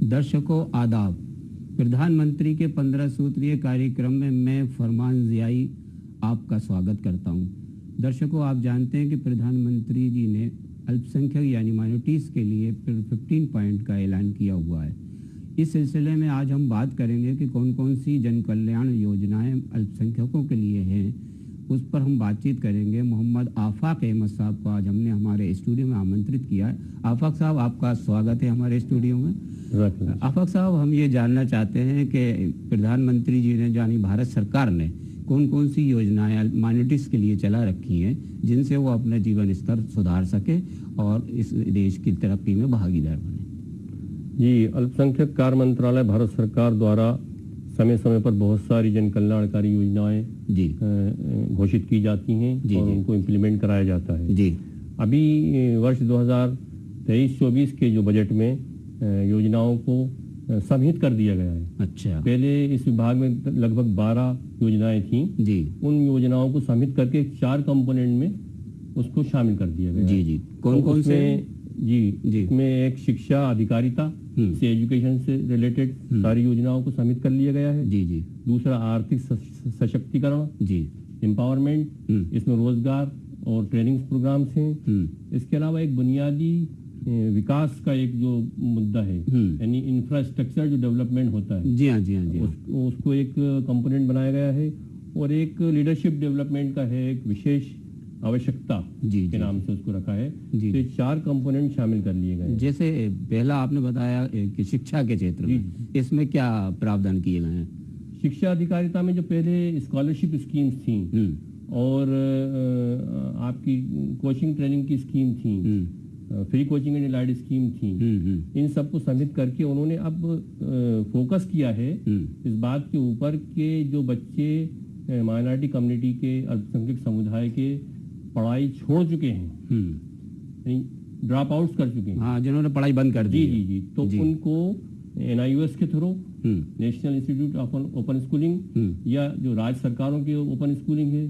दर्शकों आदाब। प्रधानमंत्री के 15 सूत्रीय कार्यक्रम में मैं फरमान जियाई आपका स्वागत करता हूं। दर्शकों, आप जानते हैं कि प्रधानमंत्री जी ने अल्पसंख्यक यानी माइनॉरिटीज़ के लिए 15 पॉइंट का ऐलान किया हुआ है। इस सिलसिले में आज हम बात करेंगे कि कौन कौन सी जन कल्याण योजनाएं अल्पसंख्यकों के लिए हैं, उस पर हम बातचीत करेंगे। मोहम्मद आफाक अहमद साहब को आज हमने हमारे स्टूडियो में आमंत्रित किया है। आफाक साहब, आपका स्वागत है हमारे स्टूडियो में। आफाक साहब, हम ये जानना चाहते हैं कि प्रधानमंत्री जी ने यानी भारत सरकार ने कौन कौन सी योजनाएं माइनॉरिटीज़ के लिए चला रखी हैं जिनसे वो अपना जीवन स्तर सुधार सके और इस देश की तरक्की में भागीदार बने। जी, अल्पसंख्यक कार्य मंत्रालय भारत सरकार द्वारा समय समय पर बहुत सारी जन कल्याणकारी योजनाएं जी घोषित की जाती हैं और उनको इम्प्लीमेंट कराया जाता है। जी, अभी वर्ष 2023-24 के जो बजट में योजनाओं को समाहित कर दिया गया है। अच्छा। पहले इस विभाग में लगभग 12 योजनाएं थीं। जी, उन योजनाओं को समाहित करके 4 कंपोनेंट में उसको शामिल कर दिया गया। जी जी, कौन कौन से? जी, इसमें एक शिक्षा अधिकारिता से एजुकेशन से रिलेटेड सारी योजनाओं को शामिल कर लिया गया है। जी जी। दूसरा आर्थिक सशक्तिकरण, जी, एम्पावरमेंट, इसमें रोजगार और ट्रेनिंग प्रोग्राम्स हैं। इसके अलावा एक बुनियादी विकास का एक जो मुद्दा है, यानी इंफ्रास्ट्रक्चर जो डेवलपमेंट होता है, जी हाँ जी हाँ जी, उसको एक कंपोनेंट बनाया गया है। और एक लीडरशिप डेवलपमेंट का है, एक विशेष आवश्यकता जी के नाम से उसको रखा है। जी, तो 4 कंपोनेंट शामिल कर लिए गए। जैसे पहला आपने बताया कि शिक्षा के क्षेत्र में, इसमें क्या प्रावधान किए गए हैं? शिक्षा अधिकारिता में जो पहले स्कॉलरशिप स्कीम्स थी और आपकी कोचिंग ट्रेनिंग की स्कीम थी, free coaching and allied scheme थी, इन सबको सम्मिलित करके उन्होंने अब फोकस किया है इस बात के ऊपर कि जो बच्चे माइनॉरिटी कम्युनिटी के, अल्पसंख्यक समुदाय के पढ़ाई छोड़ चुके हैं, ड्रॉप आउट कर चुके हैं, हाँ, जिन्होंने पढ़ाई बंद कर दी, जी जी, तो उनको NIOS के through, national institute of open schooling, या जो राज्य सरकारों के ओपन स्कूलिंग है,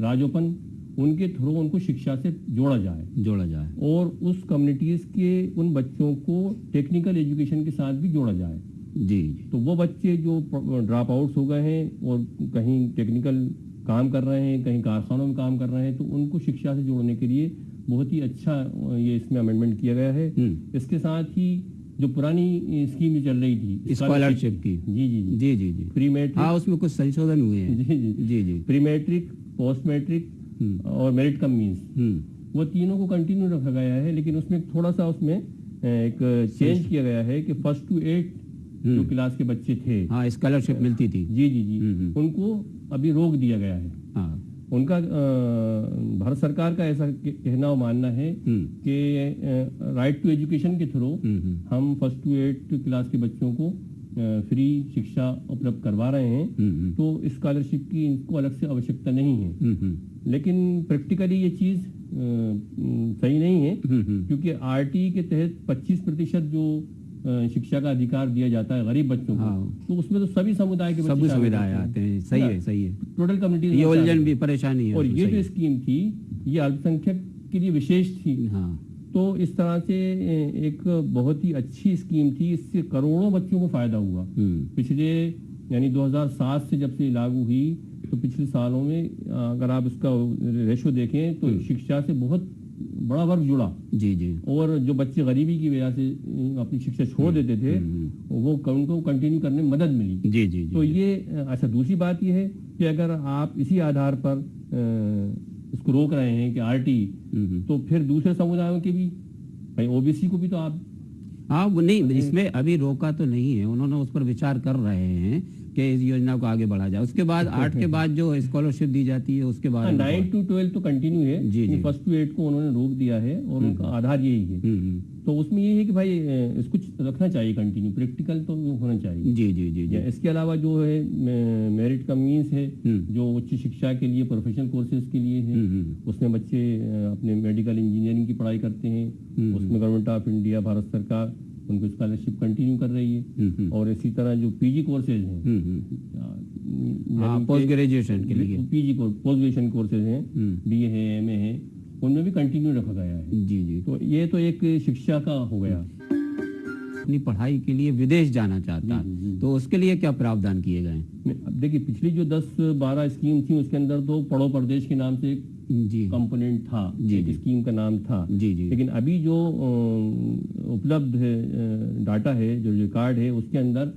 राजोपन, उनके थ्रू उनको शिक्षा से जोड़ा जाए और उस कम्युनिटीज के उन बच्चों को टेक्निकल एजुकेशन के साथ भी जोड़ा जाए। जी, तो वो बच्चे जो ड्रॉप आउट्स हो गए हैं और कहीं टेक्निकल काम कर रहे हैं, कहीं कारखानों में काम कर रहे हैं, तो उनको शिक्षा से जोड़ने के लिए बहुत ही अच्छा ये इसमें अमेंडमेंट किया गया है। इसके साथ ही जो पुरानी स्कीम जो चल रही थी स्कॉलरशिप की, जी जी जी जी जी, प्री मैट्रिक, हाँ, उसमें कुछ संशोधन हुए हैं। जी जी जी जी, प्री मैट्रिक, पोस्ट मैट्रिक और मेरिट कम मीन्स, वो तीनों को कंटिन्यू रखा गया है। लेकिन उसमें थोड़ा सा उसमें एक चेंज किया गया है कि 1st to 8 जो क्लास के बच्चे थे, हाँ, स्कॉलरशिप मिलती थी, जी जी जी, उनको अभी रोक दिया गया है। हाँ, उनका भारत सरकार का ऐसा कहना और मानना है कि राइट टू एजुकेशन के थ्रू हम 1st to 8 क्लास के बच्चों को फ्री शिक्षा उपलब्ध करवा रहे हैं, तो स्कॉलरशिप की इनको अलग से आवश्यकता नहीं है। लेकिन प्रैक्टिकली ये चीज सही नहीं है, क्योंकि RT के तहत 25% जो शिक्षा का अधिकार दिया जाता है गरीब बच्चों को, तो उसमें तो सभी समुदाय के सभी सुविधाएं आते हैं। सही है, टोटल कम्युनिटी, ये उलझन भी परेशानी है। और ये जो स्कीम थी ये अल्पसंख्यक के लिए विशेष थी। हाँ, तो इस तरह से एक बहुत ही अच्छी स्कीम थी, इससे करोड़ों बच्चों को फायदा हुआ। पिछले यानी 2007 से जब से लागू हुई, तो पिछले सालों में अगर आप इसका रेशो देखें तो शिक्षा से बहुत बड़ा वर्ग जुड़ा। जी जी, और जो बच्चे गरीबी की वजह से अपनी शिक्षा छोड़ देते थे, वो उनको कंटिन्यू करने में मदद मिली। जी जी, तो ये अच्छा, दूसरी बात ये है कि अगर आप इसी आधार पर इसको रोक रहे हैं कि RT, तो फिर दूसरे समुदायों के भी, भाई OBC को भी तो आप, हाँ, वो नहीं, इसमें अभी रोका तो नहीं है, उन्होंने उस पर विचार कर रहे हैं कि इस योजना को आगे बढ़ा जाए। उसके बाद 8 के बाद जो स्कॉलरशिप दी जाती है उसके बाद 9 to 12 तो कंटिन्यू है। जी जी, 1st to 8 को उन्होंने रोक दिया है और उनका आधार यही है। तो उसमें ये है कि भाई इसको रखना चाहिए कंटिन्यू, प्रैक्टिकल तो होना चाहिए। जी जी जी, इसके अलावा जो है मेरिट कम मीन्स है, जो उच्च शिक्षा के लिए, प्रोफेशनल कोर्सेज के लिए है, उसमें बच्चे अपने मेडिकल इंजीनियरिंग की पढ़ाई करते हैं, उसमें गवर्नमेंट ऑफ इंडिया, भारत सरकार उनको स्कॉलरशिप कंटिन्यू कर रही है। और इसी तरह जो PG कोर्सेज हैं, पोस्ट ग्रेजुएशन के लिए PG पोस्ट ग्रेजुएशन कोर्सेज हैं, BA है, MA है, उनमें भी कंटिन्यू रखा गया है। जी जी, तो ये तो एक शिक्षा का हो गया। अपनी पढ़ाई के लिए विदेश जाना चाहता है, तो उसके लिए क्या प्रावधान किए गए हैं? अब देखिए, पिछली जो 10-12 स्कीम थी उसके अंदर तो पढ़ो प्रदेश के नाम से जी कंपोनेंट था, एक स्कीम का नाम था। जी जी लेकिन अभी जो उपलब्ध डाटा है, जो रिकॉर्ड है, उसके अंदर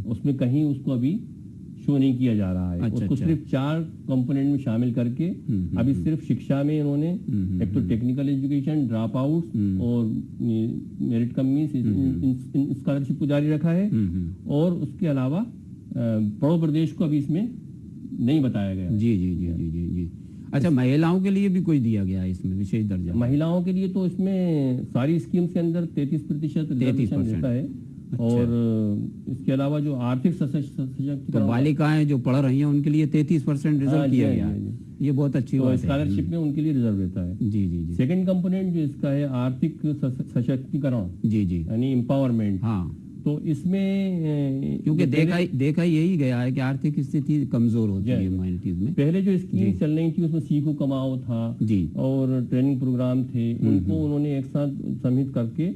उसमें कहीं उसको अभी शो नहीं किया जा रहा है। उसको सिर्फ 4 कंपोनेंट में शामिल करके अभी सिर्फ शिक्षा में इन्होंने एक तो टेक्निकल एजुकेशन, ड्रॉप आउट और मेरिट कम मींस स्कॉलरशिप को जारी रखा है, और उसके अलावा पढ़ो प्रदेश को अभी इसमें नहीं बताया गया। जी जी जी जी जी जी अच्छा, महिलाओं के लिए भी कोई दिया गया है इसमें विशेष दर्जा? महिलाओं के लिए तो इसमें सारी स्कीम्स के अंदर 33% रिजर्वेशन रहता है। और इसके अलावा जो आर्थिक सशक्तिकरण, तो बालिकाएं जो पढ़ रही हैं उनके लिए 33% रिजर्व किया गया है। ये बहुत अच्छी बात है। स्कॉलरशिप में उनके लिए रिजर्व रहता है। जी जी जी सेकंड कंपोनेंट जो इसका है आर्थिक सशक्तिकरण, जी जी यानी एम्पावरमेंट। हाँ, तो इसमें क्योंकि देखा यही गया है कि आर्थिक स्थिति कमजोर होती है माइनॉरिटीज में। पहले जो स्कीम चल रही थी उसमें सीखो कमाओ था जी, और ट्रेनिंग प्रोग्राम थे, उनको उन्होंने एक साथ सम्मिलित करके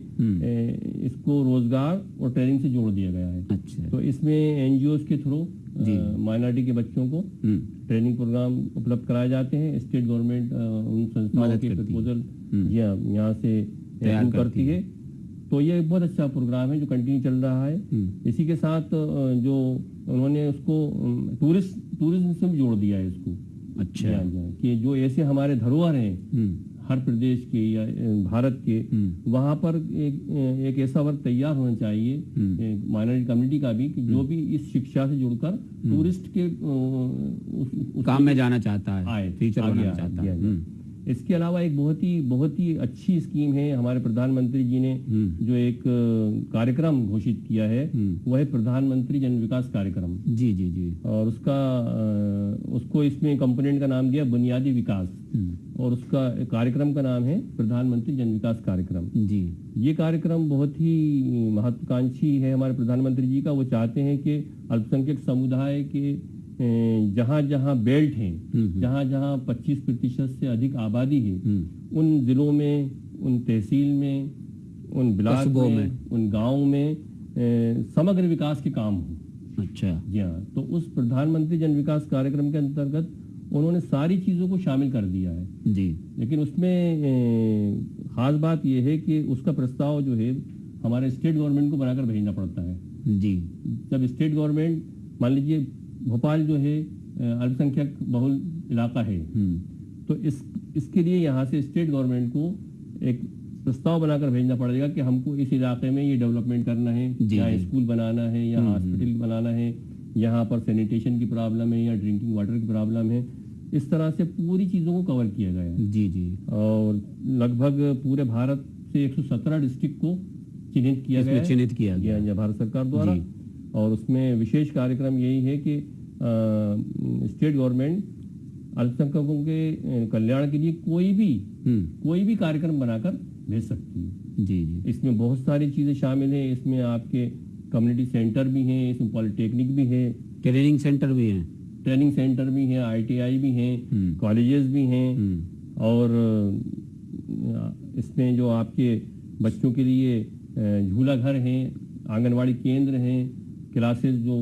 इसको रोजगार और ट्रेनिंग से जोड़ दिया गया है। अच्छा, तो इसमें एनजीओ के थ्रू माइनॉरिटी के बच्चों को ट्रेनिंग प्रोग्राम उपलब्ध कराए जाते हैं। स्टेट गवर्नमेंट उन संस्थाओं के प्रपोजल यहाँ से तैयार करती है। तो ये एक बहुत अच्छा प्रोग्राम है जो कंटिन्यू चल रहा है। इसी के साथ जो उन्होंने उसको टूरिज्म से भी जोड़ दिया है इसको। अच्छा, कि जो ऐसे हमारे धरोहर हैं हर प्रदेश के या भारत के, वहाँ पर एक ऐसा वर्ग तैयार होना चाहिए माइनॉरिटी कम्युनिटी का भी, कि जो भी इस शिक्षा से जुड़कर टूरिस्ट के काम में जाना चाहता है, आए, टीचर बनना चाहता है। इसके अलावा एक बहुत ही अच्छी स्कीम है, हमारे प्रधानमंत्री जी ने जो एक कार्यक्रम घोषित किया है, वह है प्रधानमंत्री जन विकास कार्यक्रम। जी जी जी और उसको इसमें कंपोनेंट का नाम दिया बुनियादी विकास, और उसका कार्यक्रम का नाम है प्रधानमंत्री जन विकास कार्यक्रम। जी, ये कार्यक्रम बहुत ही महत्वाकांक्षी है हमारे प्रधानमंत्री जी का। वो चाहते हैं कि अल्पसंख्यक समुदाय के जहाँ जहाँ बेल्ट हैं, जहाँ जहाँ 25% से अधिक आबादी है, उन जिलों में, उन तहसील में, उन ब्लॉक में, उन गाँव में समग्र विकास के काम हो। अच्छा, जी हाँ। तो उस प्रधानमंत्री जन विकास कार्यक्रम के अंतर्गत उन्होंने सारी चीजों को शामिल कर दिया है जी। लेकिन उसमें खास बात यह है कि उसका प्रस्ताव जो है हमारे स्टेट गवर्नमेंट को बनाकर भेजना पड़ता है जी। जब स्टेट गवर्नमेंट, मान लीजिए भोपाल जो है अल्पसंख्यक बहुल इलाका है, तो इसके लिए यहाँ से स्टेट गवर्नमेंट को एक प्रस्ताव बनाकर भेजना पड़ेगा कि हमको इस इलाके में ये डेवलपमेंट करना है, यहाँ स्कूल बनाना है, यहाँ हॉस्पिटल बनाना है, यहाँ पर सैनिटेशन की प्रॉब्लम है या ड्रिंकिंग वाटर की प्रॉब्लम है। इस तरह से पूरी चीज़ों को कवर किया गया है। जी जी। और लगभग पूरे भारत से 117 डिस्ट्रिक्ट को चिन्हित किया गया भारत सरकार द्वारा। और उसमें विशेष कार्यक्रम यही है कि स्टेट गवर्नमेंट अल्पसंख्यकों के कल्याण के लिए कोई भी कार्यक्रम बनाकर भेज सकती है। जी जी। इसमें बहुत सारी चीजें शामिल हैं। इसमें आपके कम्युनिटी सेंटर भी हैं, इसमें पॉलिटेक्निक भी है, ट्रेनिंग सेंटर भी है, ITI भी हैं, कॉलेजेस भी हैं। और इसमें जो आपके बच्चों के लिए झूला घर हैं, आंगनवाड़ी केंद्र हैं, क्लासेस जो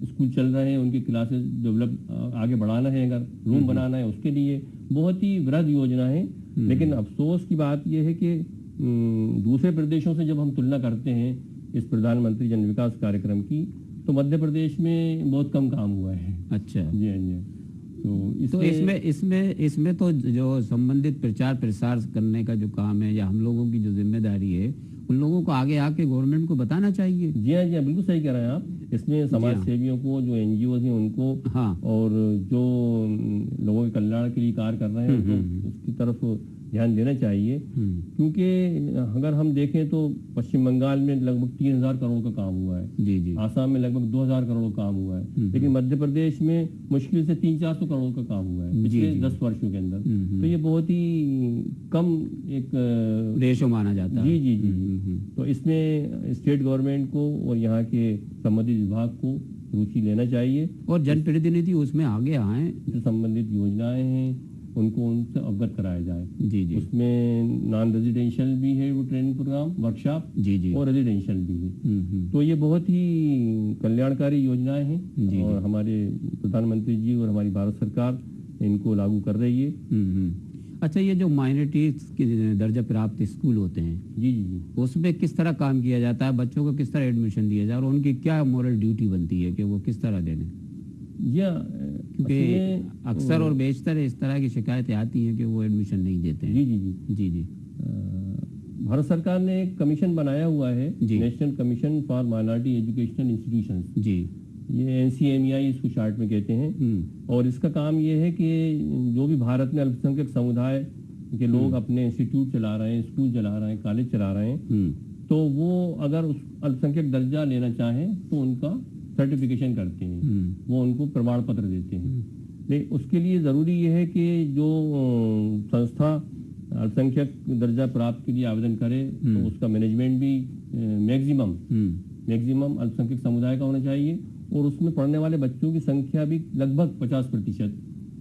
स्कूल चल रहे हैं उनकी क्लासेस डेवलप आगे बढ़ाना है, अगर रूम बनाना है उसके लिए बहुत ही वृहद योजना है। लेकिन अफसोस की बात यह है कि दूसरे प्रदेशों से जब हम तुलना करते हैं इस प्रधानमंत्री जन विकास कार्यक्रम की, तो मध्य प्रदेश में बहुत कम काम हुआ है। अच्छा जी हाँ जी। तो इसमें तो जो संबंधित प्रचार प्रसार करने का जो काम है या हम लोगों की जो जिम्मेदारी है, उन लोगों को आगे आके गवर्नमेंट को बताना चाहिए। जी हाँ बिल्कुल सही कह रहे हैं आप। इसमें समाज सेवियों को, जो NGO हैं उनको, और जो लोगों के कल्याण के लिए कार्य कर रहे हैं उनको उसकी तरफ ध्यान देना चाहिए। क्योंकि अगर हम देखें तो पश्चिम बंगाल में लगभग 3000 करोड़ का काम हुआ है। जी जी। आसाम में लगभग 2000 करोड़ का काम हुआ है। लेकिन मध्य प्रदेश में मुश्किल से 300-400 करोड़ का काम हुआ है पिछले 10 वर्षों के अंदर। तो ये बहुत ही कम एक रेशो माना जाता है। जी। तो इसमें स्टेट गवर्नमेंट को और यहाँ के संबंधित विभाग को रुचि लेना चाहिए, और जनप्रतिनिधि उसमें आगे आए। जो संबंधित योजनाएं हैं उनको उनसे अवगत कराया जाए। जी जी उसमें नॉन रेजिडेंशियल भी है वो ट्रेनिंग प्रोग्राम वर्कशॉप, जी जी। और रेजिडेंशियल भी है। तो ये बहुत ही कल्याणकारी योजनाएं हैं और हमारे प्रधानमंत्री जी और हमारी भारत सरकार इनको लागू कर रही है। अच्छा, ये जो माइनॉरिटीज के दर्जा प्राप्त स्कूल होते हैं, जी जी जी, उसमें किस तरह काम किया जाता है? बच्चों को किस तरह एडमिशन दिया जाए और उनकी क्या मॉरल ड्यूटी बनती है कि वो किस तरह देने? क्योंकि अक्सर और बेशतर इस तरह की शिकायतें आती हैं कि वो एडमिशन नहीं देते हैं। जी जी जी जी जी। भारत सरकार ने एक कमीशन बनाया हुआ है, जी। National commission for minority educational institutions. जी। ये NCMEI इसको शार्ट में कहते हैं। और इसका काम ये है कि जो भी भारत में अल्पसंख्यक समुदाय के लोग अपने इंस्टीट्यूट चला रहे हैं, स्कूल चला रहे हैं, कॉलेज चला रहे हैं, तो वो अगर उस अल्पसंख्यक दर्जा लेना चाहें तो उनका सर्टिफिकेशन करते हैं, वो उनको प्रमाण पत्र देते हैं। लेकिन उसके लिए ज़रूरी ये है कि जो संस्था अल्पसंख्यक दर्जा प्राप्त के लिए आवेदन करे तो उसका मैनेजमेंट भी मैक्सिमम अल्पसंख्यक समुदाय का होना चाहिए, और उसमें पढ़ने वाले बच्चों की संख्या भी लगभग 50%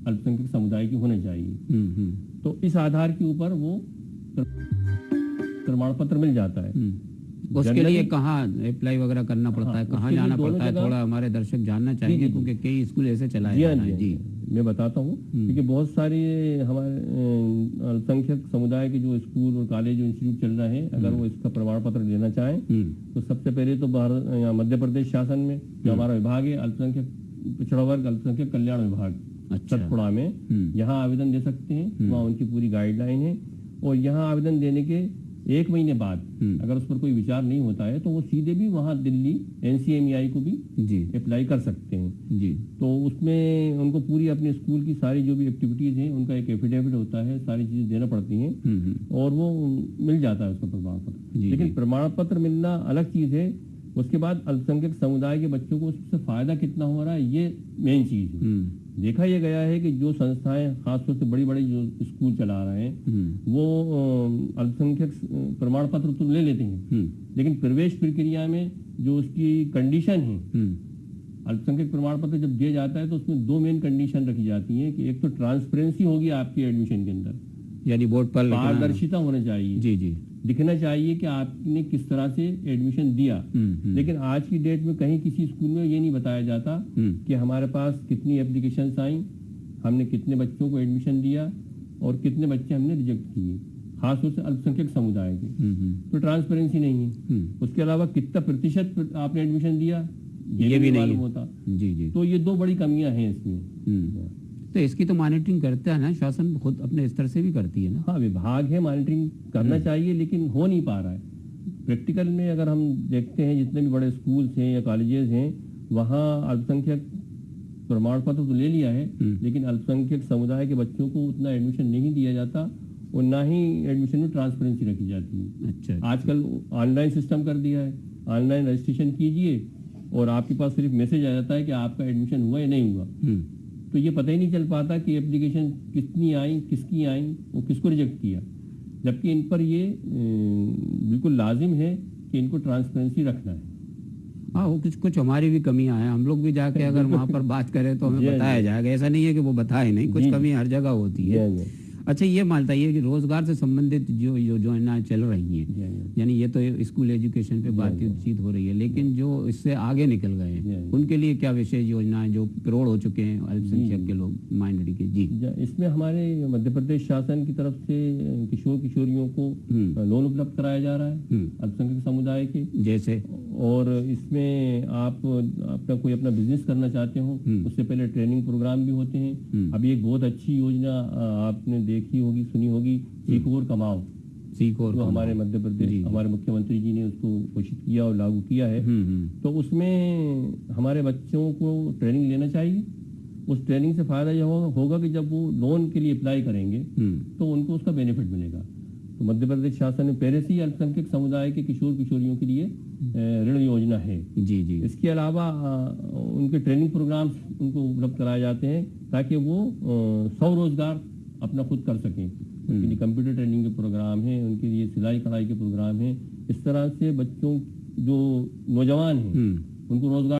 अल्पसंख्यक समुदाय की होनी चाहिए। तो इस आधार के ऊपर वो प्रमाण पत्र मिल जाता है। उसके लिए कहाँ अप्लाई वगैरह करना पड़ता है, कहाँ जाना पड़ता है? थोड़ा हमारे दर्शक जानना चाहेंगे क्योंकि कई स्कूल ऐसे चलाए जा रहे हैं। जी, मैं बताता हूँ, क्योंकि बहुत सारे हमारे अल्पसंख्यक समुदाय के जो स्कूल और कॉलेज और इंस्टीट्यूट चल रहे हैं, अगर वो इसका प्रमाण पत्र लेना चाहें तो सबसे पहले तो मध्य प्रदेश शासन में जो हमारा विभाग है, अल्पसंख्यक पिछड़ा वर्ग अल्पसंख्यक कल्याण विभाग, सतपुड़ा में, यहाँ आवेदन दे सकते हैं। वहाँ उनकी पूरी गाइडलाइन है, और यहाँ आवेदन देने के 1 महीने बाद अगर उस पर कोई विचार नहीं होता है तो वो सीधे भी वहाँ दिल्ली NCMEI को भी अप्लाई कर सकते हैं। जी। तो उसमें उनको पूरी अपने स्कूल की सारी जो भी एक्टिविटीज हैं उनका एक एफिडेविट होता है, सारी चीजें देना पड़ती हैं, और वो मिल जाता है उसका प्रमाण पत्र। लेकिन प्रमाण पत्र मिलना अलग चीज है, उसके बाद अल्पसंख्यक समुदाय के बच्चों को उससे फायदा कितना हो रहा है, ये मेन चीज है। देखा यह गया है कि जो संस्थाएं खासतौर से बड़ी बड़ी जो स्कूल चला रहे हैं वो अल्पसंख्यक प्रमाण पत्र तो ले लेते हैं, लेकिन प्रवेश प्रक्रिया में जो उसकी कंडीशन है, अल्पसंख्यक प्रमाण पत्र जब दिया जाता है तो उसमें 2 मेन कंडीशन रखी जाती हैं कि एक तो ट्रांसपेरेंसी होगी आपके एडमिशन के अंदर, यानी बोर्ड पर पारदर्शिता होना चाहिए। जी जी, दिखना चाहिए कि आपने किस तरह से एडमिशन दिया। लेकिन आज की डेट में कहीं किसी स्कूल में ये नहीं बताया जाता कि हमारे पास कितनी एप्लीकेशंस आई, हमने कितने बच्चों को एडमिशन दिया और कितने बच्चे हमने रिजेक्ट किए, खासतौर से अल्पसंख्यक समुदाय के। तो ट्रांसपेरेंसी नहीं है। उसके अलावा कितना प्रतिशत आपने एडमिशन दिया ये भी नहीं होता। जी जी। तो ये 2 बड़ी कमियां हैं इसमें। तो इसकी तो मॉनिटरिंग करता है ना शासन, खुद अपने स्तर से भी करती है ना? हाँ, विभाग है, मॉनिटरिंग करना चाहिए, लेकिन हो नहीं पा रहा है। प्रैक्टिकल में अगर हम देखते हैं जितने भी बड़े स्कूल्स हैं या कॉलेजेस हैं, वहाँ अल्पसंख्यक प्रमाण पत्र तो ले लिया है, लेकिन अल्पसंख्यक समुदाय के बच्चों को उतना एडमिशन नहीं दिया जाता, और ना ही एडमिशन में ट्रांसपेरेंसी रखी जाती है। अच्छा। आजकल ऑनलाइन सिस्टम कर दिया है, ऑनलाइन रजिस्ट्रेशन कीजिए और आपके पास सिर्फ मैसेज आ जाता है कि आपका एडमिशन हुआ या नहीं हुआ। तो ये पता ही नहीं चल पाता कि एप्लीकेशन कितनी आई, किसकी आई, वो किसको रिजेक्ट किया, जबकि इन पर ये बिल्कुल लाजिम है कि इनको ट्रांसपेरेंसी रखना है। हाँ, वो कुछ हमारी भी कमियां हैं, हम लोग भी जाके अगर वहाँ पर बात करें तो हमें बताया जाएगा। ऐसा नहीं है कि वो बताए नहीं, कुछ कमी हर जगह होती है। अच्छा, ये मानता है कि रोजगार से संबंधित जो योजनाएं चल रही हैं, यानी ये तो स्कूल एजुकेशन पे बातचीत हो रही है, लेकिन जो इससे आगे निकल गए हैं उनके लिए क्या विशेष योजनाएं जो करोड़ हो चुके हैं अल्पसंख्यक के लोग, माइनॉरिटी के? जी, इसमें हमारे मध्य प्रदेश शासन की तरफ से किशोर किशोरियों को लोन उपलब्ध कराया जा रहा है अल्पसंख्यक समुदाय के जैसे। और इसमें आप कोई अपना बिजनेस करना चाहते हो, उससे पहले ट्रेनिंग प्रोग्राम भी होते हैं। अभी एक बहुत अच्छी योजना आपने देखी होगी, सुनी होगी, सीखो और कमाओ, तो हमारे मध्य प्रदेश हमारे मुख्यमंत्री जी ने उसको घोषित किया और लागू किया है। तो उसमें हमारे बच्चों को ट्रेनिंग लेना चाहिए। उस ट्रेनिंग से फायदा यह होगा कि जब वो लोन के लिए अप्लाई करेंगे तो उनको उसका बेनिफिट मिलेगा। तो मध्य प्रदेश शासन ने पहले से ही अल्पसंख्यक समुदाय के किशोर किशोरियों के लिए ऋण योजना है। जी जी। इसके अलावा उनके ट्रेनिंग प्रोग्राम्स उनको उपलब्ध कराए जाते हैं ताकि वो स्वरोजगार अपना खुद कर सकें। उनके लिए कंप्यूटर ट्रेनिंग के प्रोग्राम हैं, उनके लिए सिलाई कढ़ाई के प्रोग्राम हैं। इस तरह से बच्चों जो नौजवान हैं उनको रोजगार